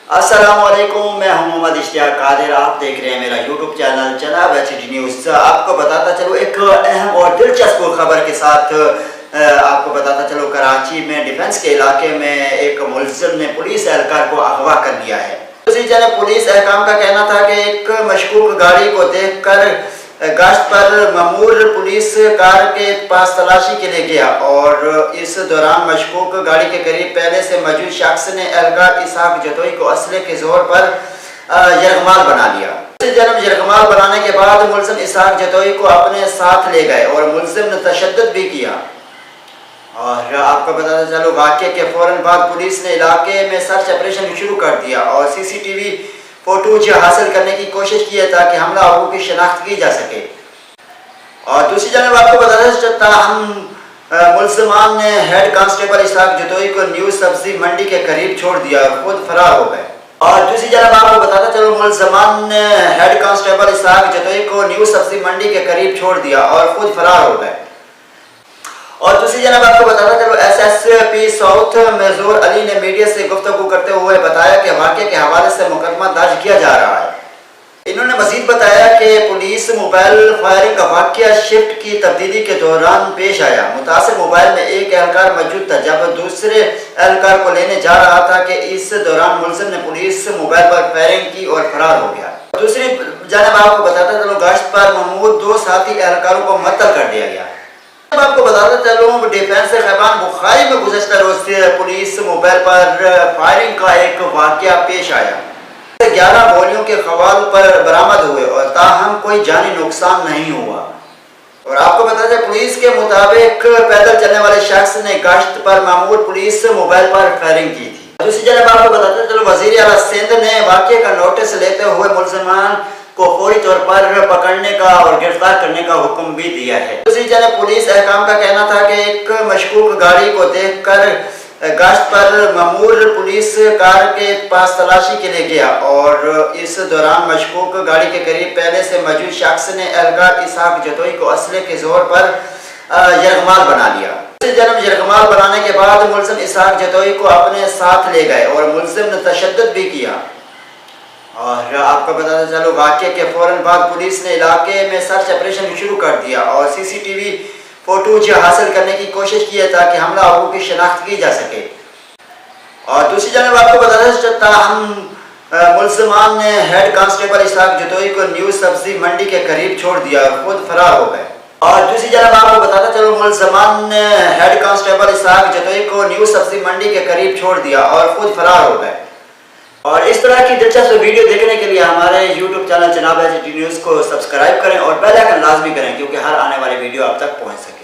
السلام علیکم، میں ہوں محمد اشتیاق قادر۔ آپ دیکھ رہے ہیں میرا یوٹیوب چینل جناب HT نیوز۔ آپ کو بتاتا چلو ایک اہم اور دلچسپ خبر کے ساتھ آپ کو بتاتا چلو کراچی میں ڈیفنس کے علاقے میں ایک ملزم نے پولیس اہلکار کو اغوا کر لیا ہے۔ اسی جانب پولیس حکام کا کہنا تھا کہ ایک مشکوک گاڑی کو دیکھ کر گشت پر مامور پولیس کار کے پاس تلاشی کے لیے گیا اور اس دوران مشکوک گاڑی کے قریب پہلے سے موجود شخص نے اہلکار اسحاق جتوئی کو اسلحے کے زور پر یرغمال بنا لیا۔ اس جنم یرغمال بنانے کے بعد ملزم اسحاق جتوئی کو اپنے ساتھ لے گئے اور ملزم نے تشدد بھی کیا۔ اور آپ کو بتاتا چلو واقعے کے فوراً بعد پولیس نے علاقے میں سرچ آپریشن شروع کر دیا اور CCTV فوٹوج حاصل کرنے کی کوشش کی ہے تاکہ حملہ آوروں کی شناخت کی جا سکے۔ اور دوسری جانب آپ کو بتاتا چلتا ملزمان نے ہیڈ کانسٹیبل اسحاق جتوئی کو نیو سبزی منڈی کے قریب چھوڑ دیا اور خود فرار ہو گئے۔ اور دوسری جانب آپ کو بتاتا چلو ملزمان نے ہیڈ کانسٹیبل اسحاق جتوئی کو نیو سبزی منڈی کے قریب چھوڑ دیا اور خود فرار ہو گئے۔ اور دوسری جانب آپ کو بتاتا چلو SSP ساؤتھ میزور علی نے میڈیا سے گفتگو کرتے ہوئے بتایا کہ واقعے کے حوالے سے مقدمہ درج کیا جا رہا ہے۔ انہوں نے مزید بتایا کہ پولیس موبائل فائرنگ کا واقعہ شفٹ کی تبدیلی کے دوران پیش آیا۔ متاثر موبائل میں ایک اہلکار موجود تھا جب دوسرے اہلکار کو لینے جا رہا تھا کہ اس دوران ملزم نے پولیس موبائل پر فائرنگ کی اور فرار ہو گیا۔ دوسری جانب آپ کو بتاتا چلو گشت پر محمود دو ساتھی اہلکاروں کو معطل کر دیا گیا۔ آپ کو بتاتا چلوں ڈیفنس خیبان بخاری میں گزشتہ روز پولیس موبائل پر فائرنگ کا ایک واقعہ پیش آیا۔ 11 گولیوں کے خوال پر برآمد ہوئے اور تاہم کوئی جانی نقصان نہیں ہوا۔ اور آپ کو بتاتا ہے پولیس کے مطابق پیدل چلنے والے شخص نے گشت پر مامور پولیس موبائل پر فائرنگ کی تھی۔ دوسری جانب آپ کو بتاتا چلو وزیر اعلیٰ سندھ نے واقعے کا نوٹس لیتے ہوئے ملزمان کو فوری طور پر پکڑنے کا اور گرفتار کرنے کا حکم بھی دیا ہے۔ دوسری جانب پولیس حکام کا کہنا تھا کہ ایک مشکوک گاڑی کو دیکھ کر گشت پر مامور پولیس کار کے پاس تلاشی کے لیے گیا اور اس دوران مشکوک گاڑی کے قریب پہلے سے موجود شخص نے اہلکار اسحاق جتوئی کو اسلحے کے زور پر یرغمال بنا لیا۔ اس جنم یرغمال بنانے کے بعد ملزم اسحاق جتوئی کو اپنے ساتھ لے گئے اور ملزم نے تشدد بھی کیا۔ اور آپ کو بتاتا چلو واقعے کے فوراً بعد پولیس نے علاقے میں سرچ آپریشن شروع کر دیا اور CCTV فوٹوج حاصل کرنے کی کوشش کی ہے تاکہ حملہ آوروں کی شناخت کی جا سکے۔ اور دوسری جانب آپ کو بتاتا چلتا ملزمان نے ہیڈ کانسٹیبل اسحاق جتوئی کو نیو سبزی منڈی کے قریب چھوڑ دیا اور خود فرار ہو گئے۔ اور دوسری جانب آپ کو بتاتا چلو ملزمان نے ہیڈ کانسٹیبل اسحاق جتوئی کو نیو سبزی منڈی کے قریب چھوڑ دیا اور خود فرار ہو گئے۔ اور اس طرح کی دلچسپ ویڈیو دیکھنے کے لیے ہمارے یوٹیوب چینل جناب HT نیوز کو سبسکرائب کریں اور بیل آئیکن لازمی کریں کیونکہ ہر آنے والی ویڈیو آپ تک پہنچ سکے۔